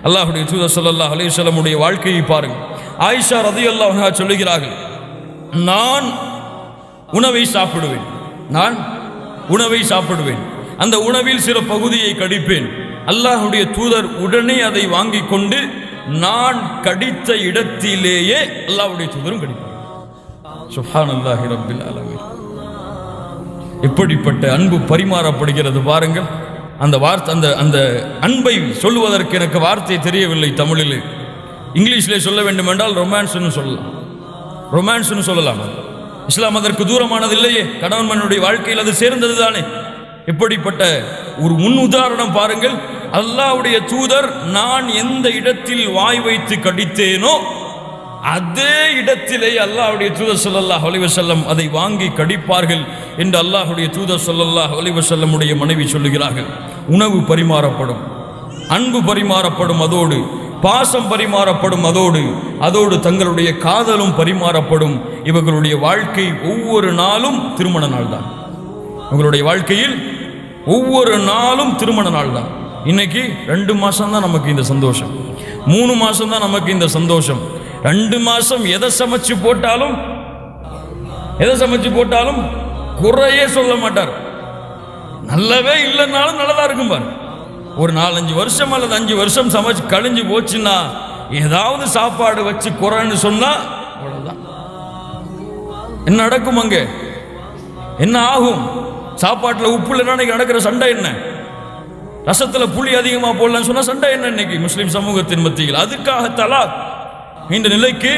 அல்லாஹ்வுடைய தூதர் ஸல்லல்லாஹு அலைஹி வஸல்லம் உடைய வாழ்க்கையை பாருங்கள். ஆயிஷா ரலியல்லாஹு அன்ஹா சொல்லுகிறார்கள், நான் உணவை சாப்பிடுவேன், அந்த உணவில் சில பகுதியை கடிப்பேன். அல்லாஹ்வுடைய தூதர் உடனே அதை வாங்கி கொண்டு நான் கடித்த இடத்திலேயே அல்லாஹ்வுடைய தூதரும் கடிப்பார். சுப்ஹானல்லாஹி ரப்பில் ஆலமீன். எப்படிப்பட்ட அன்பு பரிமாறப்படுகிறது பாருங்கள். அந்த வார்த்தை, அந்த அன்பை சொல்லுவதற்கு எனக்கு வார்த்தை தெரியவில்லை தமிழில். இங்கிலீஷில் சொல்ல வேண்டும் என்றால் ரொமான்ஸ்னு சொல்லலாம். இஸ்லாம் அதற்கு தூரமானது இல்லையே. கணவன் மனைவியுடைய வாழ்க்கையில் அது சேர்ந்தது தானே. எப்படிப்பட்ட ஒரு முன் உதாரணம் பாருங்கள். அல்லாஹ்வுடைய தூதர் நான் எந்த இடத்தில் வாய் வைத்து கடித்தேனோ அதே இடத்திலே அல்லாஹ்வுடைய தூதர் ஸல்லல்லாஹு அலைஹி வஸல்லம் அதை வாங்கி கடிப்பார்கள் என்று அல்லாஹ்வுடைய தூதர் ஸல்லல்லாஹு அலைஹி வஸல்லம் உடைய மனைவி சொல்லுகிறார்கள். உணவு பரிமாறப்படும், அன்பு பரிமாறப்படும், அதோடு பாசம் பரிமாறப்படும், அதோடு தங்களுடைய காதலும் பரிமாறப்படும். இவர்களுடைய வாழ்க்கை ஒவ்வொரு நாளும் திருமண நாள் தான். இவங்களுடைய வாழ்க்கையில் ஒவ்வொரு நாளும் திருமண நாள் தான். இன்னைக்கு 2 மாசம் தான் நமக்கு இந்த சந்தோஷம், 3 மாசம் தான் நமக்கு இந்த சந்தோஷம். 2 மாசம் எதை சமைச்சு போட்டாலும் குறையே சொல்ல மாட்டார். நல்லவே இல்லைன்னாலும் நல்லதா இருக்கும் பாரு. ஒரு 4-5 வருஷம் அல்லது 5 வருஷம் சமைச்சு கழிஞ்சு போச்சுன்னா ஏதாவது சாப்பாடு வச்சு குறைன்னு சொன்னா அவ்வளவுதான். என்ன நடக்கும்? அங்கே என்ன ஆகும்? சாப்பாட்டில் உப்பு இல்லைன்னா நடக்கிற சண்டை என்ன? ரசத்துல புளி அதிகமா போடலன்னு சொன்னா சண்டை என்ன? இன்னைக்கு முஸ்லிம் சமூகத்தின் மத்தியில் அதுக்காக தலாக் இந்த நிலைக்கு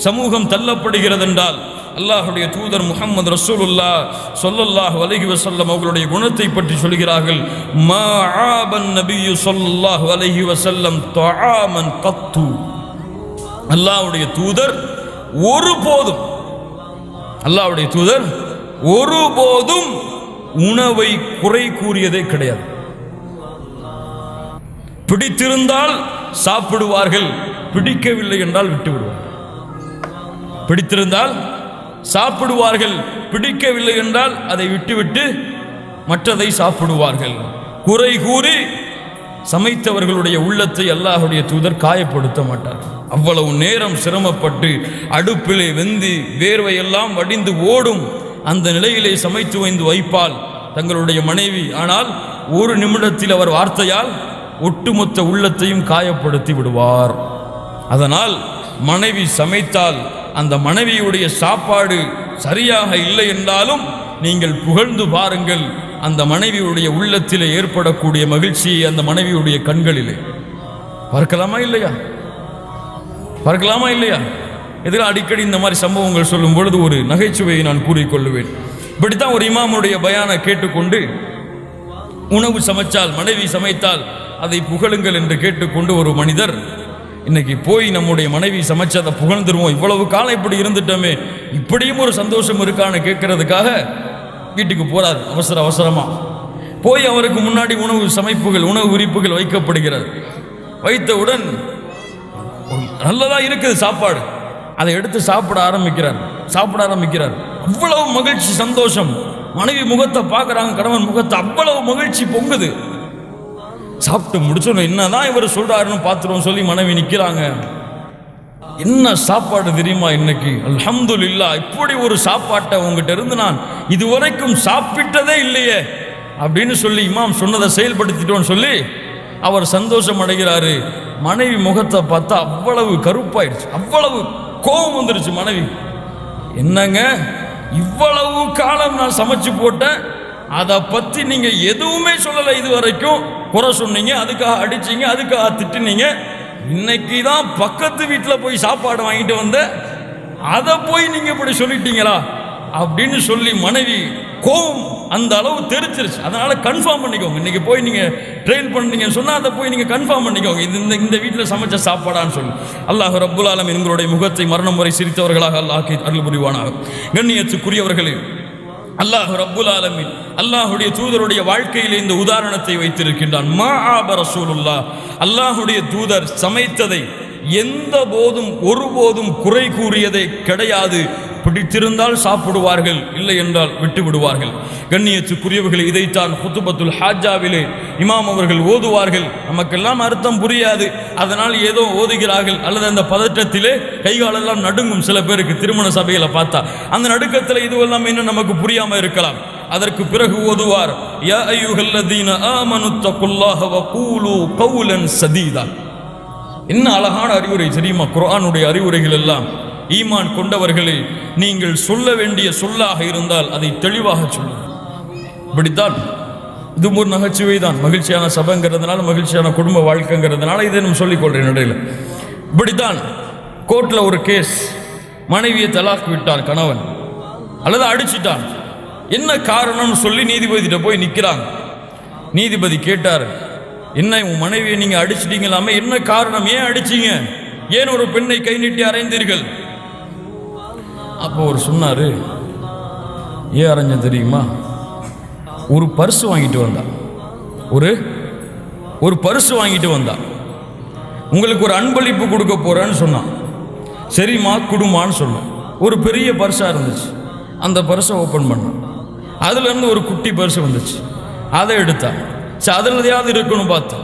சமூகம் தள்ளப்படுகிறது என்றால் அல்லாஹ்வுடைய தூதர் முஹம்மது ரசூலுல்லாஹ் ஸல்லல்லாஹு அலைஹி வஸல்லம் அவர்களுடைய குணத்தை பற்றி சொல்கிறார்கள். மா ஆபன் நபியு ஸல்லல்லாஹு அலைஹி வஸல்லம் தஆமன் கத்து. அல்லாஹ்வுடைய தூதர் ஒருபோதும் உணவை குறை கூறியதே கிடையாது. பிடித்திருந்தால் சாப்பிடுவார்கள், பிடிக்கவில்லை என்றால் விட்டு விடுவார்கள். பிடித்திருந்தால் சாப்பிடுவார்கள், பிடிக்கவில்லை என்றால் அதை விட்டுவிட்டு மற்றதை சாப்பிடுவார்கள். குறை கூறி சமைத்தவர்களுடைய உள்ளத்தை அல்லாஹ்வுடைய தூதர் காயப்படுத்த மாட்டார். அவ்வளவு நேரம் சிரமப்பட்டு அடுப்பிலே வெந்து வேர்வையெல்லாம் வடிந்து ஓடும் அந்த நிலையிலே சமைத்து வைப்பால் தங்களுடைய மனைவி. ஆனால் ஒரு நிமிடத்தில் அவர் வார்த்தையால் ஒட்டுமொத்த உள்ளத்தையும் காயப்படுத்தி விடுவார். அதனால் மனைவி சமைத்தால் அந்த மனைவியுடைய சாப்பாடு சரியாக இல்லை என்றாலும் நீங்கள் புகழ்ந்து பாருங்கள். அந்த மனைவியுடைய உள்ளத்திலே ஏற்படக்கூடிய மகிழ்ச்சியை அந்த மனைவியுடைய கண்களிலே பார்க்கலாமா இல்லையா? இதில் அடிக்கடி இந்த மாதிரி சம்பவங்கள் சொல்லும் பொழுது ஒரு நகைச்சுவையை நான் கூறிக்கொள்ளுவேன். இப்படித்தான் ஒரு இமாமுடைய பயானை கேட்டுக்கொண்டு உணவு சமைச்சால், மனைவி சமைத்தால் அதை புகழுங்கள் என்று கேட்டுக்கொண்டு ஒரு மனிதர் இன்னைக்கு போய் நம்முடைய மனைவி சமைச்சதை புகழ்ந்துருவோம், இவ்வளவு காலம் இப்படி இருந்துட்டோமே, இப்படியும் ஒரு சந்தோஷம் இருக்கான்னு கேட்கறதுக்காக வீட்டுக்கு போறார். அவசரமா போய் அவருக்கு முன்னாடி உணவு விரிப்புகள் வைக்கப்படுகிறது. வைத்தவுடன் நல்லதா இருக்குது சாப்பாடு, அதை எடுத்து சாப்பிட ஆரம்பிக்கிறார். அவ்வளவு மகிழ்ச்சி, சந்தோஷம். மனைவி முகத்தை பார்க்கறாங்க, கணவன் முகத்தை, அவ்வளவு மகிழ்ச்சி பொங்குது. சாப்பிட்டு முடிச்சோம், என்னதான் இவர் சொல்றாருன்னு பார்த்துருவோம் சொல்லி மனைவி நிற்கிறாங்க. என்ன சாப்பாடு தெரியுமா இன்னைக்கு? அல்ஹம்துலில்லாஹ், இப்படி ஒரு சாப்பாட்டை உங்ககிட்ட இருந்து நான் இதுவரைக்கும் சாப்பிட்டதே இல்லையே அப்படின்னு சொல்லி இமாம் சொன்னதை செயல்படுத்திட்டோன்னு சொல்லி அவர் சந்தோஷம் அடைகிறாரு. மனைவி முகத்தை பார்த்தா அவ்வளவு கருப்பாயிடுச்சு, அவ்வளவு கோபம் வந்துருச்சு மனைவி. என்னங்க, இவ்வளவு காலம் நான் சமைச்சு போட்டேன், அதை பத்தி நீங்க எதுவுமே சொல்லலை, இது வரைக்கும் குறை சொன்னீங்க, அதுக்காக அடிச்சீங்க, அதுக்காக திட்டுனீங்க, இன்னைக்கு தான் பக்கத்து வீட்டில் போய் சாப்பாடு வாங்கிட்டு வந்த, அதை போய் நீங்க இப்படி சொல்லிட்டீங்களா அப்படின்னு சொல்லி மனைவி கோபம் அந்த அளவு தெரிச்சிருச்சு. அதனால கன்ஃபார்ம் பண்ணிக்கோங்க, இன்னைக்கு போய் நீங்க ட்ரெயின் பண்ணீங்கன்னு சொன்னா அதை போய் நீங்க கன்ஃபார்ம் பண்ணிக்கோங்க, இது இந்த வீட்டில் சமைச்ச சாப்பாடான்னு சொல்லி. அல்லாஹ் ரப்புல் ஆலமீன் எங்களுடைய முகத்தை மரணம் வரை சிரித்தவர்களாக அல்லாஹ் அருள் புரிவானாக. கண்ணியத்துக்குரியவர்களே, அல்லாஹ் ரப்புல் ஆலமீன் அல்லாஹுடைய தூதருடைய வாழ்க்கையில் இந்த உதாரணத்தை வைத்திருக்கின்றான். மா ஆப ரசூலுல்லாஹ், அல்லாஹுடைய தூதர் சமைத்ததை எந்த போதும் ஒருபோதும் குறை கூறியதே கிடையாது, பிடித்திருந்தால் சாப்பிடுவார்கள், இல்லை என்றால் விட்டு விடுவார்கள். கண்ணியத்துக்குரியவர்கள், இதைத்தான் குத்துபத்துல் ஹாஜாவிலே இமாம் அவர்கள் ஓதுவார்கள். நமக்கெல்லாம் அர்த்தம் புரியாது, அதனால் ஏதோ ஓதுகிறார்கள். அல்லது அந்த பதற்றத்திலே கைகாலெல்லாம் நடுங்கும். சில பேருக்கு திருமண சபைகளை பார்த்தா அந்த நடுக்கத்தில் இதுவெல்லாம் இன்னும் நமக்கு புரியாமல் இருக்கலாம். அதற்கு பிறகு ஓதுவார், யா அய்யுஹல்லதீன ஆமனுத்தகுல்லாஹ வகூலு கௌலன் சதீதா. என்ன அழகான அறிவுரை தெரியுமா? குர்ஆனுடைய அறிவுரைகள் எல்லாம் ஈமான் கொண்டவர்களே, நீங்கள் சொல்ல வேண்டிய சொல்லாக இருந்தால் அதை தெளிவாக சொல்லுங்கள். இப்படித்தான் இது ஒரு நகைச்சுவை தான். மகிழ்ச்சியான சபைங்கிறதுனால, மகிழ்ச்சியான குடும்ப வாழ்க்கைங்கிறதுனால இதை நம்ம சொல்லிக்கொள்றேன் இடையில. இப்படித்தான் கோர்ட்டில் ஒரு கேஸ், மனைவியை தலாக் விட்டான் கணவன், அல்லது அடிச்சிட்டான். என்ன காரணம்னு சொல்லி நீதிபதிகிட்ட போய் நிற்கிறாங்க. நீதிபதி கேட்டார், என்ன உன் மனைவியை நீங்க அடிச்சிட்டீங்களாமே, என்ன காரணம், ஏன் அடிச்சீங்க, ஏன் ஒரு பெண்ணை கை நீட்டி அறைந்தீர்கள்? அப்போ அவர் சொன்னாரு, ஏன் அரைஞ்ச தெரியுமா, ஒரு பர்ஸ் வாங்கிட்டு வந்தா, ஒரு பர்ஸ் வாங்கிட்டு வந்தா, உங்களுக்கு ஒரு அன்பளிப்பு கொடுக்க போறேன்னு சொன்னான். சரிம்மா குடுமான்னு சொன்னான். ஒரு பெரிய பர்ஸா இருந்துச்சு. அந்த பர்ஸை ஓப்பன் பண்ணான். அதுல இருந்து ஒரு குட்டி பர்ஸ் வந்துச்சு. அதை எடுத்தான். அதில் எதையாவது இருக்கணும் பார்த்தா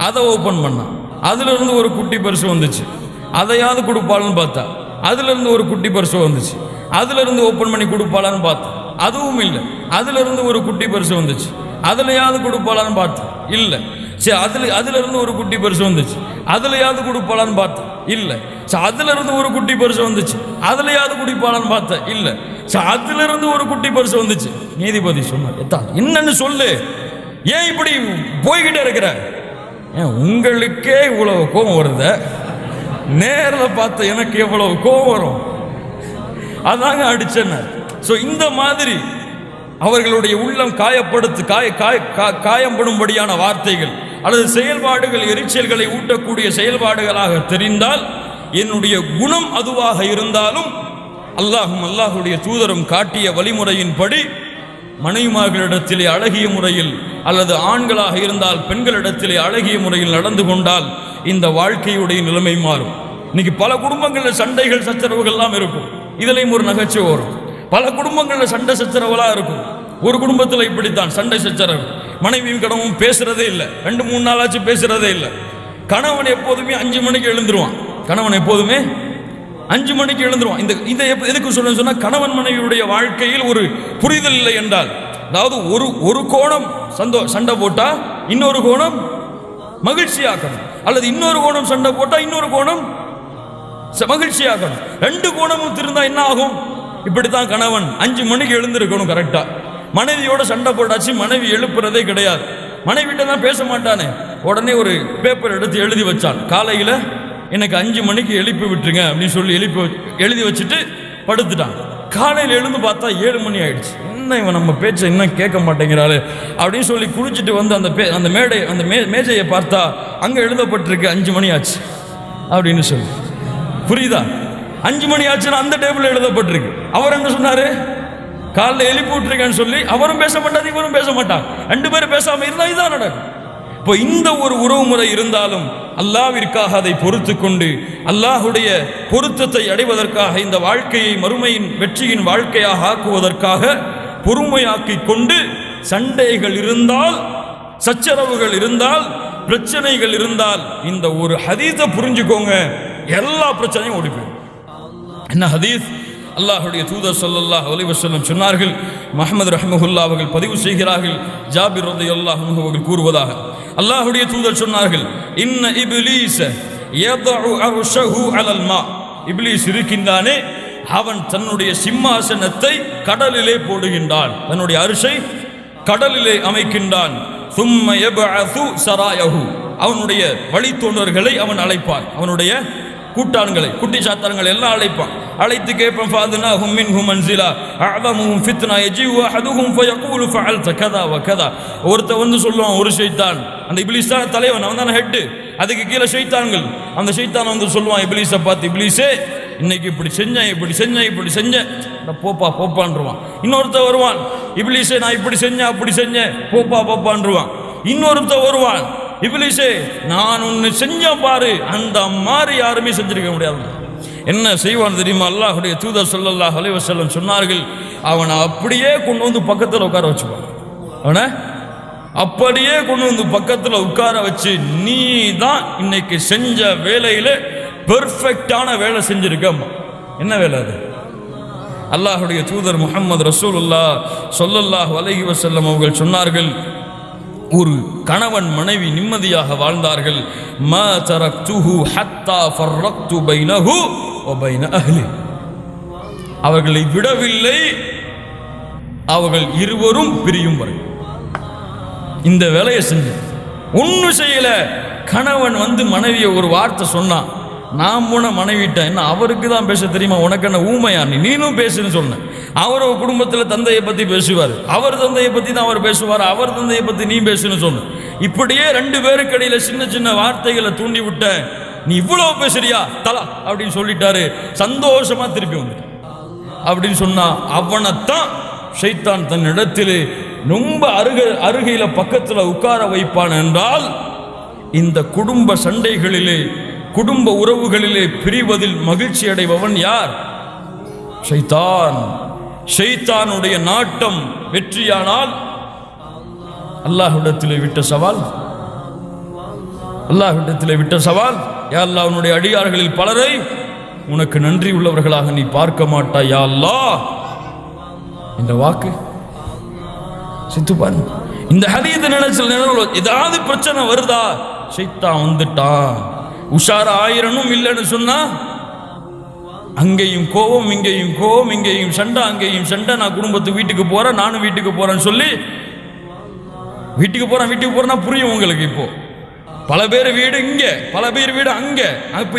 அதை ஓப்பன் பண்ணான். அதுல இருந்து ஒரு குட்டி பர்ஸ் வந்துச்சு. அதையாவது கொடுப்பாள்னு பார்த்தா அதுல இருந்து ஒரு குட்டி பர்ஸ் வந்துச்சு. அதுல இருந்து ஓப்பன் பண்ணி கொடுப்பாளான்னு பார்த்தா அதுவும் இல்லை. அதுல இருந்து ஒரு குட்டி பர்ஸ் வந்துச்சு. அதுலயாவது கொடுப்பாளான்னு பார்த்தா இல்லை. சரி, அதுல இருந்து ஒரு குட்டி பர்ஸ் வந்துச்சு. அதுலயாவது கொடுப்பாளான்னு பார்த்தா இல்லை. அதுல இருந்து ஒரு குட்டி பர்ஸ் வந்துச்சு. அதுலயாவது குடிப்பாளான்னு பார்த்தா இல்லை. அதுல இருந்து ஒரு குட்டி பர்ஸ் வந்துச்சு. நீதிபதி சொன்னார், என்னன்னு சொல்லு, ஏன் இப்படி போய்கிட்டே இருக்கிற, உங்களுக்கே இவ்வளவு கோபம் வருத, நேரில் பார்த்த எனக்கு எவ்வளவு கோபம் வரும், அதாங்க அடிச்சேன். ஸோ இந்த மாதிரி அவர்களுடைய உள்ளம் காயப்படும்படியான வார்த்தைகள் அல்லது செயல்பாடுகள் எரிச்சல்களை ஊட்டக்கூடிய செயல்பாடுகளாக தெரிந்தால், என்னுடைய குணம் அதுவாக இருந்தாலும் அல்லாஹுடைய தூதரும் காட்டிய வழிமுறையின்படி மனைவிமார்களிடத்திலே அழகிய முறையில், அல்லது ஆண்களாக இருந்தால் பெண்களிடத்திலே அழகிய முறையில் நடந்து கொண்டால் இந்த வாழ்க்கையுடைய நிலைமை மாறும். இன்னைக்கு பல குடும்பங்களில் சண்டைகள் சச்சரவுகள்லாம் இருக்கும். இதுலையும் ஒரு நகைச்சுவை வரும். பல குடும்பங்களில் சண்டை சச்சரவுகளா இருக்கும். ஒரு குடும்பத்தில் இப்படித்தான் சண்டை சச்சரவு. மனைவியும் கணவனும் பேசுறதே இல்லை. 2-3 நாளாச்சு பேசுறதே இல்லை. கணவன் எப்போதுமே 5 மணிக்கு எழுந்துருவான். கணவன் எப்போதுமே 5 மணிக்கு எழுந்துருவான். இந்த எதுக்கு சொன்னா, கணவன் மனைவியுடைய வாழ்க்கையில் ஒரு புரிதல் இல்லை என்றால், அதாவது ஒரு கோணம் சண்டை போட்டா இன்னொரு கோணம் மகிழ்ச்சியாக்கணும், அல்லது இன்னொரு கோணம் சண்டை போட்டா இன்னொரு கோணம் மகிழ்ச்சியாக்கணும். 2 கோணமும் திருந்தா என்ன ஆகும்? இப்படித்தான் கணவன் 5 மணிக்கு எழுந்திருக்கணும் கரெக்டா. மனைவியோட சண்டை போட்டாச்சு, மனைவி எழுப்புறதே கிடையாது. மனைவிட்ட தான் பேச மாட்டானே, உடனே ஒரு பேப்பர் எடுத்து எழுதி வச்சான். காலையில எனக்கு 5 மணிக்கு எழுப்பி விட்டுருங்க அப்படின்னு சொல்லி எழுதி வச்சுட்டு படுத்துட்டான். காலையில் எழுந்து பார்த்தா 7 மணி ஆயிடுச்சு. என்ன இவன் நம்ம பேச்சை இன்னும் கேட்க மாட்டேங்கிறாரு அப்படின்னு சொல்லி குளிச்சுட்டு வந்து அந்த மேஜையை பார்த்தா அங்க எழுதப்பட்டிருக்கு 5 மணி ஆச்சு அப்படின்னு சொல்லி. புரியுதா? 5 மணி ஆச்சுன்னா அந்த டேபிள் எழுதப்பட்டிருக்கு. அவர் என்ன சொன்னாரு, காலைல எழுப்பி விட்டுருக்கேன்னு சொல்லி அவரும் பேச மாட்டார், இவரும் பேச மாட்டார். 2 பேரும் பேசாம இருந்தா இதுதான் நடக்கும். இப்போ இந்த ஒரு உறவு முறை இருந்தாலும் அல்லாஹ்விற்காக அதை பொறுத்து கொண்டு அல்லாஹுடைய பொருத்தத்தை அடைவதற்காக, இந்த வாழ்க்கையை மறுமையின் வெற்றியின் வாழ்க்கையாக ஆக்குவதற்காக பொறுமையாக்கி கொண்டு, சண்டைகள் இருந்தால், சச்சரவுகள் இருந்தால், பிரச்சனைகள் இருந்தால், இந்த ஒரு ஹதீஸை புரிஞ்சுக்கோங்க, எல்லா பிரச்சனையும் ஓடி போயிடும். என்ன ஹதீஸ்? அல்லாஹுடைய தூதர் ஸல்லல்லாஹு அலைஹி வஸல்லம் சொன்னார்கள். முஹம்மது ரஹ்மத்துல்லாஹி அவர்கள் பதிவு செய்கிறார்கள். ஜாபிர் ரலியல்லாஹு அன்ஹு அவர்கள் கூறுவதாக, அல்லாஹுடைய தூதர் சொன்னார்கள், இன்ன இப்லீஸ யதஉ அர்ஷஹு அலல் மா. இப்லீஸ் இருக்கின்றானே, அவன் தன்னுடைய சிம்மாசனத்தை கடலிலே போடுகின்றான், தன்னுடைய அரிசை கடலிலே அமைக்கின்றான். சும்ம யபஅது சராயஹு, அவனுடைய வழித்தோன்றர்களை அவன் அழைப்பான், அவனுடைய கூட்டான்களை, குட்டி சாத்தான்களை எல்லாம் அழைப்பான். அழைத்து கேட்பான், ஃபாதுனாஹும் மின்ஹும் மன்சிலா அஅதமுஹும் ஃபித்னா யஜிஉ அஹதுஹும் ஃபயகூலு ஃபஅல்த கதா வ கதா. ஒருத்த வந்து சொல்லுவான், ஒரு ஷைத்தான், அந்த இப்லீஸ் தான் தலைவன், அவன் தான் ஹெட், அதுக்கு கீழே ஷைத்தான்கள். அந்த ஷைத்தான் வந்து சொல்லுவான் இப்லீஸை பார்த்து, இப்லீஸே இன்னைக்கு இப்படி செஞ்சேன், போப்பான்றுவான். இன்னொருத்த வருவான், இப்லீஸே நான் இப்படி செஞ்சேன் அப்படி செஞ்சேன், போப்பான்றுவான். இன்னொருத்த வருவான், இப்லீஸே நான் ஒன்னு செஞ்ச பாரு, அந்த மாதிரி யாருமே செஞ்சிருக்க முடியாது. என்ன செய்வான் தெரியுமா? அல்லாஹ்வுடைய தூதர் ஸல்லல்லாஹு அலைஹி வஸல்லம் சொன்னார்கள், அவனை அப்படியே கொண்டு வந்து பக்கத்தில் உட்கார வச்சுப்பான். அவனை அப்படியே கொண்டு வந்து பக்கத்தில் உட்கார வச்சு, நீ தான் இன்னைக்கு செஞ்ச வேலையில பெர்ஃபெக்டான வேலை செஞ்சிருக்க. என்ன வேலை அது? அல்லாஹ்வுடைய தூதர் முஹம்மது ரசூலுல்லாஹ் ஸல்லல்லாஹு அலைஹி வஸல்லம் அவர்கள் சொன்னார்கள், ஒரு கணவன் மனைவி நிம்மதியாக வாழ்ந்தார்கள். மா தரக்துஹு ஹத்தா ஃபர்ரக்து பைனஹு வ பைன அஹ்லி. அவர்களை விடவில்லை, அவர்கள் இருவரும் பிரியும் வரை இந்த வேலையை செஞ்சு ஒன்றும் செய்யல. கணவன் வந்து மனைவியை ஒரு வார்த்தை சொன்னான், நான் போன மனைவிட்ட என்ன அவருக்கு தான் பேச தெரியுமா, உனக்கு என்ன ஊமையா, நீனும் பேசுன்னு சொன்ன. அவர் குடும்பத்தில் தந்தையை பற்றி பேசுவார், அவர் தந்தையை பற்றி தான் அவர் பேசுவார், அவர் தந்தையை பற்றி நீ பேசுன்னு சொன்ன. இப்படியே ரெண்டு பேருக்கு இடையில சின்ன சின்ன வார்த்தைகளை தூண்டி விட்ட, நீ இவ்வளோ பேசுறியா தலா அப்படின்னு சொல்லிட்டாரு. சந்தோஷமா திருப்பி வந்து அப்படின்னு சொன்னா, அவனைத்தான் ஷைத்தான் தன் இடத்திலே ரொம்ப அருகையில பக்கத்தில் உட்கார வைப்பான். என்றால் இந்த குடும்ப சண்டைகளிலே, குடும்ப உறவுகளிலே பிரிவதில் மகிழ்ச்சி அடைபவன் யார்? ஷைத்தான். ஷைத்தானுடைய நாட்டம் வெற்றியானால் அல்லாஹ்விடத்திலே விட்ட சவால், அல்லாஹ்விடத்திலே விட்ட சவால், யா அல்லாஹ் உன்னுடைய அடியார்களில் பலரை உனக்கு நன்றி உள்ளவர்களாக நீ பார்க்க மாட்டாய் யா அல்லாஹ். இந்த வாக்கு சித்துப்பான். இந்த ஹதீஸ் நினைச்சல் ஏதாவது பிரச்சனை வருதா, ஷைத்தான் வந்துட்டான். உஷாரா ஆயிரனும் இல்லைன்னு சொன்னா அங்கேயும் கோபம், இங்கேயும் கோபம், இங்கேயும் சண்டை, அங்கேயும் சண்டை. நான் குடும்பத்துக்கு வீட்டுக்கு போறேன், நானும் வீட்டுக்கு போறேன்னு சொல்லி வீட்டுக்கு போறேன்னா புரியும் உங்களுக்கு. இப்போ பல பேர் வீடு இங்க, பல பேர் வீடு அங்க,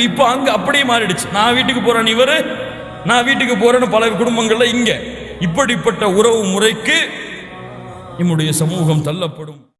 இப்போ அங்க அப்படியே மாறிடுச்சு. நான் வீட்டுக்கு போறேன் இவரு, நான் வீட்டுக்கு போறேன்னு பல குடும்பங்கள்ல இங்க. இப்படிப்பட்ட உறவு முறைக்கு நம்முடைய சமூகம் தள்ளப்படும்.